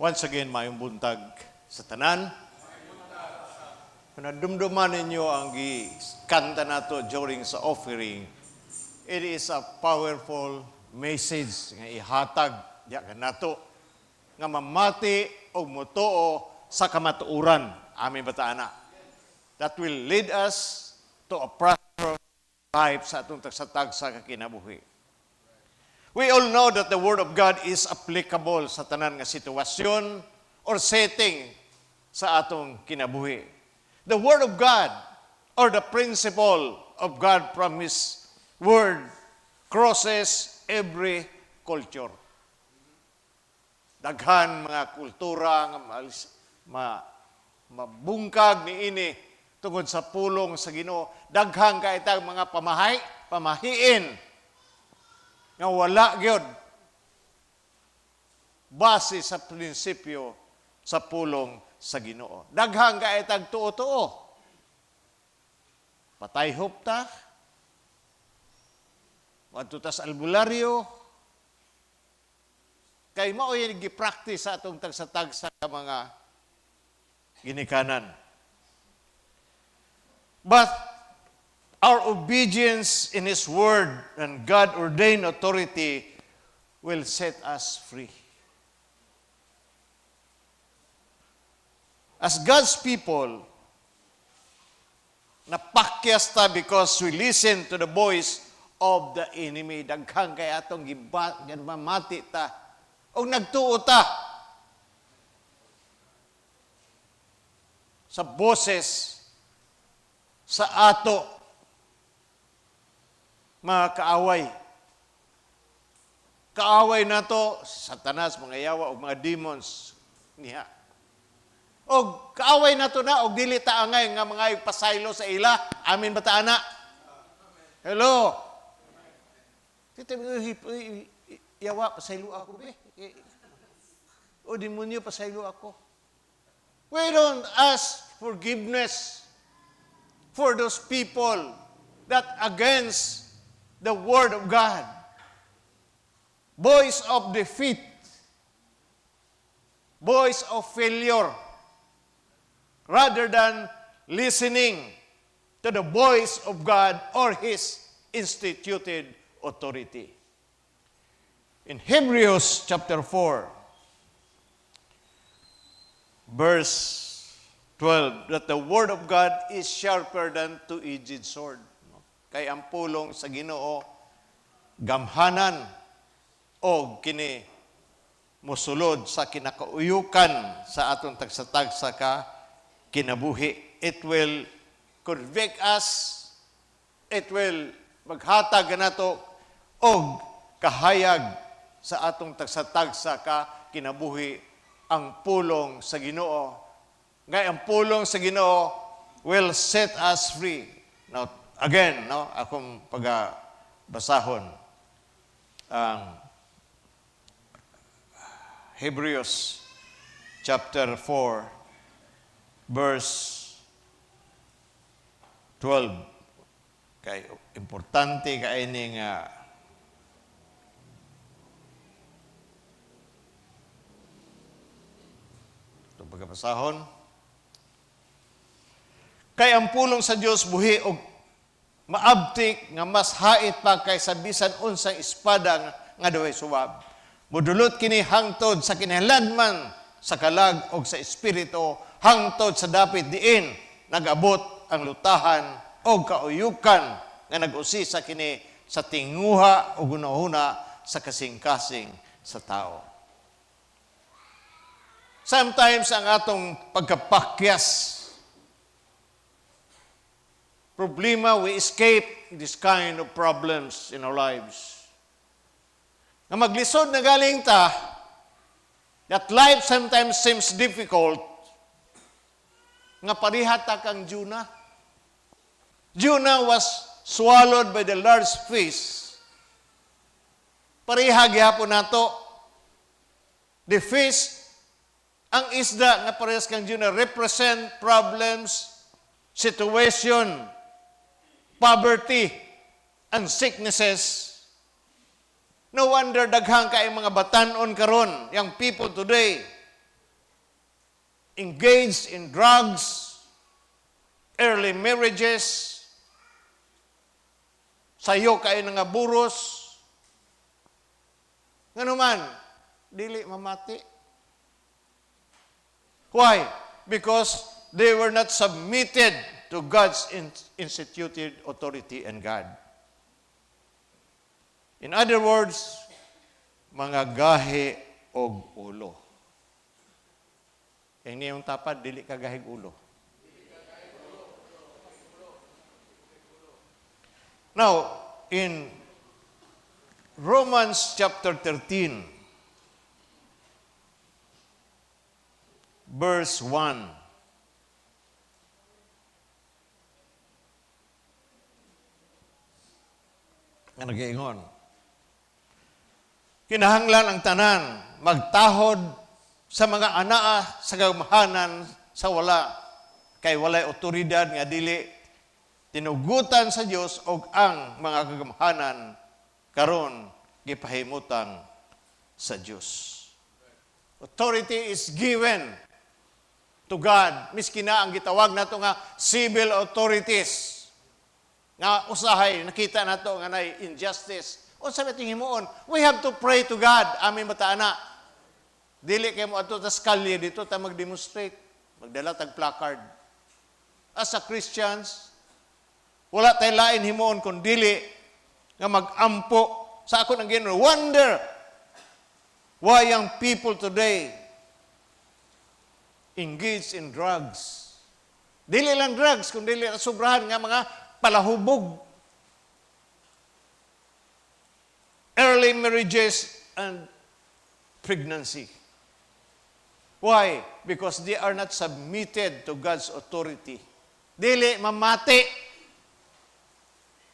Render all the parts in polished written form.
Once again, mayong buntag sa tanan. Nadumduman ninyo ang kanta nato during sa offering. It is a powerful message nga ihatag diya nato nga mamati o mutuo sa kamatuuran. Amin bataana. That will lead us to a prosperous life sa atong tagsatag sa kinabuhi. We all know that the Word of God is applicable sa tanan nga sitwasyon or setting sa atong kinabuhi. The Word of God or the principle of God from His Word crosses every culture. Daghan mga kultura nga mabungkag niini tungod sa pulong sa Ginoo. Daghang kaitang mga pamahiin nga wala gyud base sa prinsipyo sa pulong sa Ginoo. Daghang kaitag tuo-tuo. Patay hupta, wadto sa albularyo, kay mao yung gi-practice sa atong tagsatag sa mga ginikanan. But our obedience in His Word and God-ordained authority will set us free. As God's people, napakyas ta because we listen to the voice of the enemy. Daghang kay atong gimamati ta o nagtuo ta sa boses sa ato mga kaaway. Kaaway na to, Satanas, mga yawa o mga demons niya. O kaaway na to na, o dili ta angay nga mga pasaylo sa ila. Amin ba ta, ana? Hello? Tito, yawa, pasaylo ako, be. O demonyo, pasaylo ako. We don't ask forgiveness for those people that against the Word of God. Voice of defeat. Voice of failure. Rather than listening to the voice of God or His instituted authority. In Hebrews chapter 4, verse 12, that the Word of God is sharper than two-edged sword. Kay ang pulong sa Ginoo, gamhanan o kini musulod sa kinakauyukan sa atong tagsatagsa ka kinabuhi. It will convict us, it will maghatag nato og kahayag sa atong tagsatagsa ka kinabuhi ang pulong sa Ginoo. Ngay ang pulong sa Ginoo will set us free. Now, again, no, akong pagbasahon ang Hebrews chapter 4 verse 12. Kay importante kay ini nga itong pagkabasahon. Kay ang pulong sa Dios buhi og maabtik nga mas hait pa kaysa bisan unsang espada nga duhay suwab. Mudulot kini hangtod sa kinahanglan sa kalag og sa espiritu, hangtod sa dapit diin nagabot ang lutahan o kauyukan nga nag-usisa kini sa tinguha o gunahuna sa kasing-kasing sa tao. Sometimes ang atong pagkapakyas, problema, we escape this kind of problems in our lives. Nga maglisod na galing ta, that life sometimes seems difficult, nga parihata kang Jonah. Jonah was swallowed by the large fish. Pariha gihapon nato. The fish, ang isda nga parehas kang Jonah represent problems, situation, poverty, and sicknesses. No wonder daghang kay mga batanon karon, young people today, engaged in drugs, early marriages, sayo kayo nga buros, nga naman, dili mamati. Why? Because they were not submitted to God's instituted authority and God. In other words, mga gahi og ulo. Ang niyong tapad, dili ka gahig ulo. Now, in Romans chapter 13, verse 1, nga nag-iingon, kinahanglan ang tanan, magtahod sa mga anaa sa gamhanan sa wala, kay walay otoridad nga dili tinugutan sa Dios og ang mga kagamhanan karon gipahimutang sa Dios. Authority is given to God. Miski na ang gitawag nato nga civil authorities. Nga usahay nakita nato nga nay injustice. Unsa may himuon? We have to pray to God. Amin bataana. Dili kay mo ato ta kalye dito ta mag-demonstrate, magdala tag placard. As a Christians, wala tay lain himuon kun dili nga mag-ampo sa ako ng Ginoo. Wonder why young people today engage in drugs. Dili lang drugs, kundi sobrahan nga mga palahubog. Early marriages and pregnancy. Why? Because they are not submitted to God's authority. Dili mamati.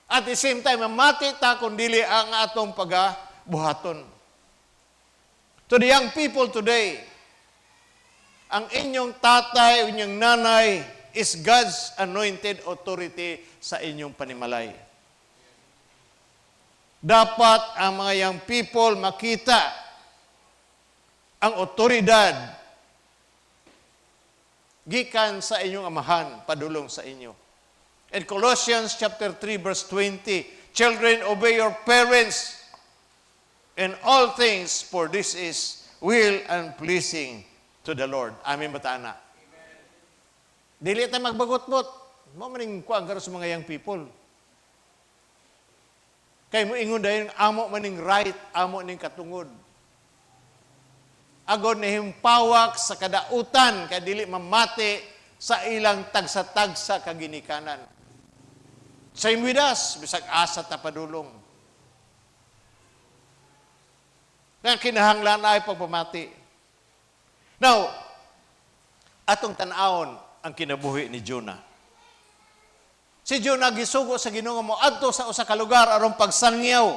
At the same time, mamati ta kung dili ang atong pagabuhaton. To the young people today, ang inyong tatay, inyong nanay is God's anointed authority sa inyong panimalay. Dapat ang mga young people makita ang otoridad gikan sa inyong amahan, padulong sa inyo. In Colossians chapter 3 verse 20, children, obey your parents in all things, for this is will and pleasing to the Lord. Amen batana. Dili ta magbagot-bot. Mo maning kuan karon sa mga young people. Kay mo ingon dayon amo maning right, amo ning katungod. Agod na himpawak sa kadautan kay dili mamati sa ilang tagsa-tagsa kaginikanan. Same with us, bisag asa ta padulong. Nga kinahanglan ay pagpamati. Now, atong tan-awon ang kinabuhi ni Jonah. Si Jonah gisugo sa Ginoo mo adto sa usa ka lugar aron pagsangyaw.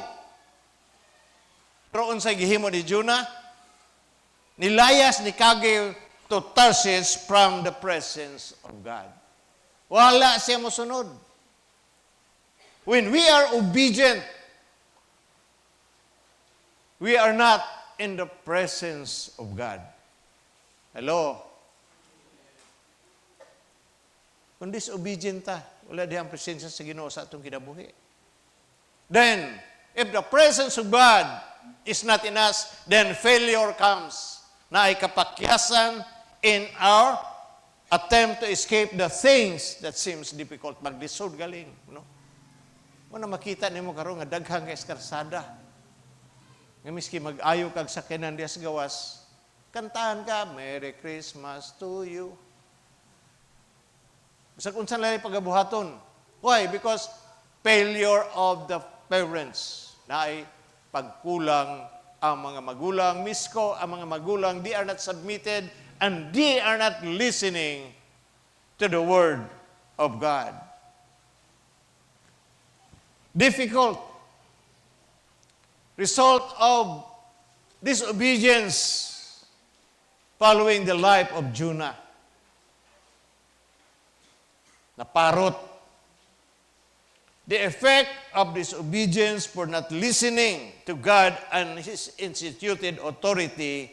Pero unsay gihimo ni Jonah? Nilayas ni kagay to Tarshish from the presence of God. Wala siya mosunod. When we are obedient, we are not in the presence of God. Hello? Kung disobedient ta, wala dihang presensya sa Ginoo sa atong kinabuhi. Then, if the presence of God is not in us, then failure comes. Na ay kapakyasan in our attempt to escape the things that seems difficult. Maglisod galing. No? Muna makita nimo karon nga daghang ka eskarsada. Nga miski mag-ayo kag sakyanan diya sa gawas, kantahan ka, Merry Christmas to you. Bisag unsa lay pagabuhaton. Why? Because failure of the parents. Naay pagkulang ang mga magulang. Misko, ang mga magulang, they are not submitted and they are not listening to the Word of God. Difficult. Result of disobedience following the life of Jonah. Naparot. The effect of disobedience for not listening to God and His instituted authority,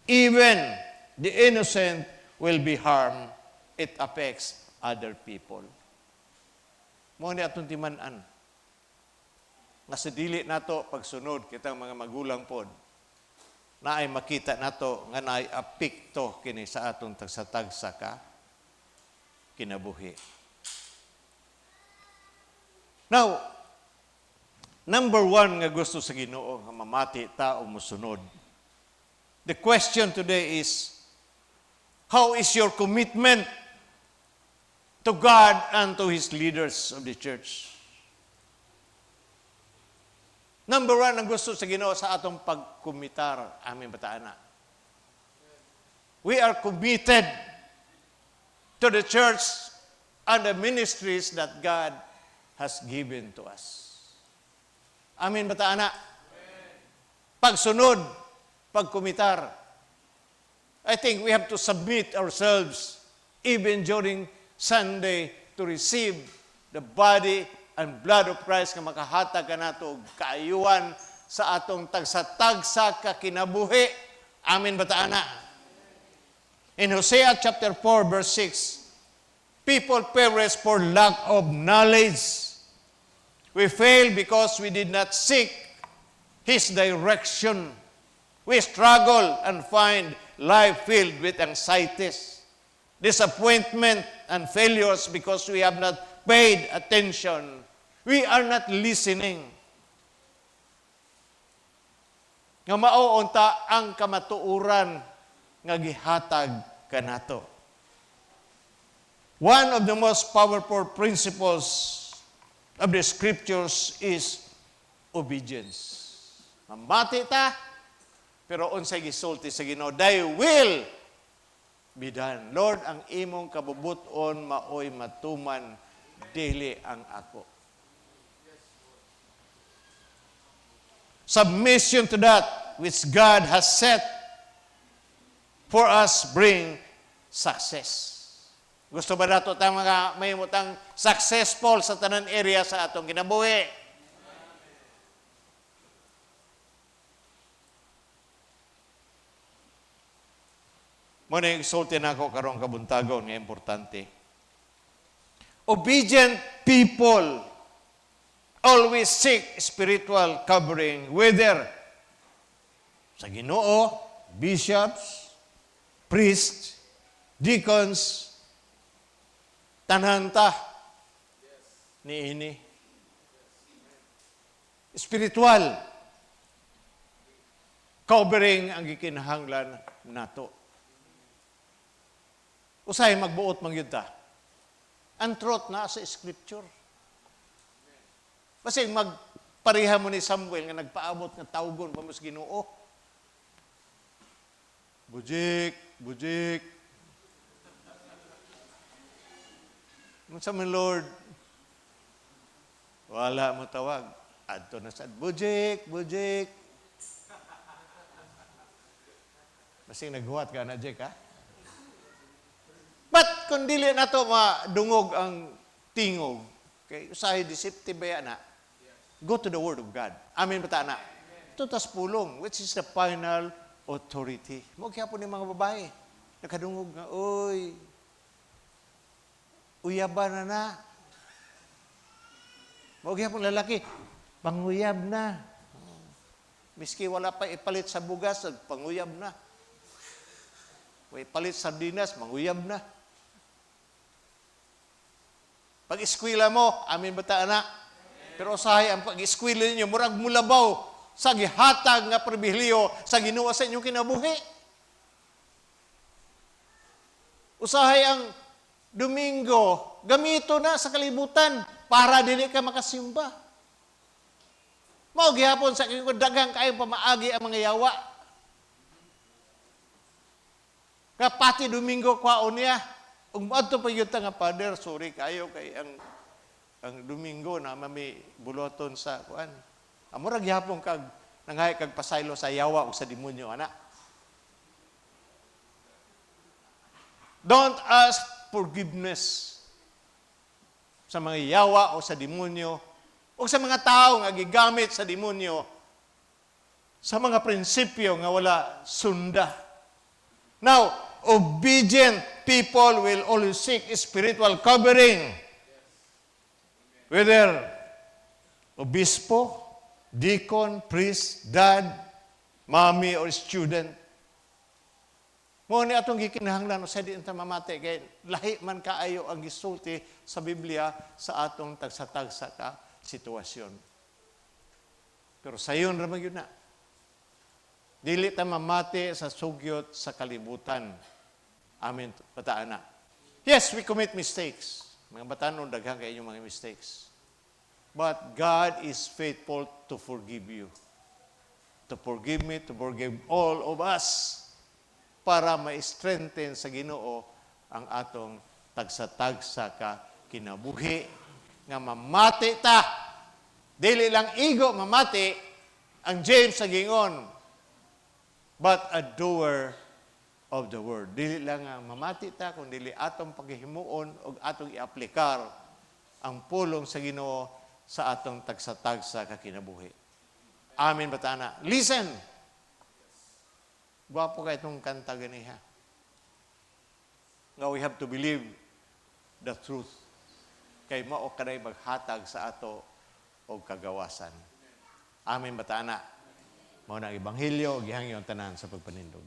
even the innocent will be harmed, it affects other people. Mo ni atong timan-an. Nga sa dili nato pagsunod kitang mga magulang pod, na ay makita nato nga naay apekto kini sa atong tagsa-tagsa ka kinabuhi. Now, number one nga gusto sa Ginoo nga mamati ta o musunod. The question today is, how is your commitment to God and to His leaders of the church? Number one, ang gusto sa Ginoo sa atong pagkumitar, aming bataana. We are committed to the church and the ministries that God has given to us. Amin bataana. Pagsunod, pagkumitar. I think we have to submit ourselves even during Sunday to receive the body and blood of Christ nga makahatag ka nato og kaayuhan sa atong tagsa-tagsa ka kinabuhi. Amin bataana. In Hosea chapter 4 verse 6, people perish for lack of knowledge. We fail because we did not seek His direction. We struggle and find life filled with anxieties, disappointment, and failures because we have not paid attention. We are not listening. Nga mauunta ang kamatuuran nga gihatag kanato. One of the most powerful principles of the scriptures is obedience. Mamati ta, pero unsay gisulti sa Ginoo, thy will be done. Lord, ang imong kabubuton maoy matuman, dili ang ako. Submission to that which God has set for us bring success. Gusto ba nato tang mga mahimutang successful sa tanan area sa atong kinabuhi? Muna exultin ako karong kabuntagon nga importante. Obedient people always seek spiritual covering, whether sa Ginoo, bishops, priests, deacons, tanhanta ni ini. Spiritual covering ang gikinahanglan nato. Usahay magbuot mangyud ta. Ang truth na sa scripture. Kasi magpareha mo ni Samuel nga nagpaabot nga tawgon pa mo sa Ginoo. Bujik, bujik. Unsa man Lord? Wala mo tawag. Adto na sad, bujik, bujik. Basing naghuwat ka na, Jek, ha? But kung dili na ito madungog ang tingog, okay, usahay deceptive ba na, go to the Word of God. Amin ba na? Ito tas pulong, which is the final authority. Kaya po ni mga babae, nakadungog nga, oy, uyaban na. Kaya po lalaki, panguyab na. Miski wala pa ipalit sa bugas, panguyab na. May palit sardinas, manguyab na. Pag-eskwila mo, amin bata na. Pero usahay ang pag-eskwila ninyo, murag mulabaw sa gihatag nga pribilehiyo sa Ginoo sa inyong kinabuhi. Usahay ang Domingo, gamito na sa kalibutan para dili ka makasimba. Mao gihapon sa daghang kayo pamaagi ang mga yawa. Kapati Domingo kwaon niya. Ug adto pa gyud nga Father, sorry kayo kay ang Domingo na mami buloton sa kuan. Amura gyapon kag nanghay kag pasaylo sa yawa ug sa demonyo ana. Don't ask forgiveness sa mga yawa o sa demonyo o sa mga tao nga gigamit sa demonyo sa mga prinsipyo nga wala sunda. Now, obedient people will always seek spiritual covering. Whether obispo, deacon, priest, dad, mommy, or student. Mo ni atong gikinahanglan sa di enta mamati kay lahi man kaayo ang gisulti sa Biblia sa atong tagsa-tagsa ka sitwasyon. Pero sayon ra man gyud na. Dili ta mamati sa sugyot sa kalibutan. Amen. Bataana. Yes, we commit mistakes. Mga batanon daghang kay inyong mga mistakes. But God is faithful to forgive you. To forgive me, to forgive all of us. Para ma-strengthen sa Ginoo ang atong tagsa-tagsa ka kinabuhi nga mamati ta. Dili lang igo mamati ang James sa gingon, but a doer of the word. Dili lang nga mamati ta, kundi atong paghihimuon o atong i-aplikar ang pulong sa Ginoo sa atong tagsa-tagsa ka kinabuhi. Amen batana. Listen. Gwapo ka itong kanta ganiha. Nga we have to believe the truth. Kay mao kanay maghatag sa ato o kagawasan. Amen batana. Mao na ang ebanghelyo, gihangyo ang tanan sa pagpanindog.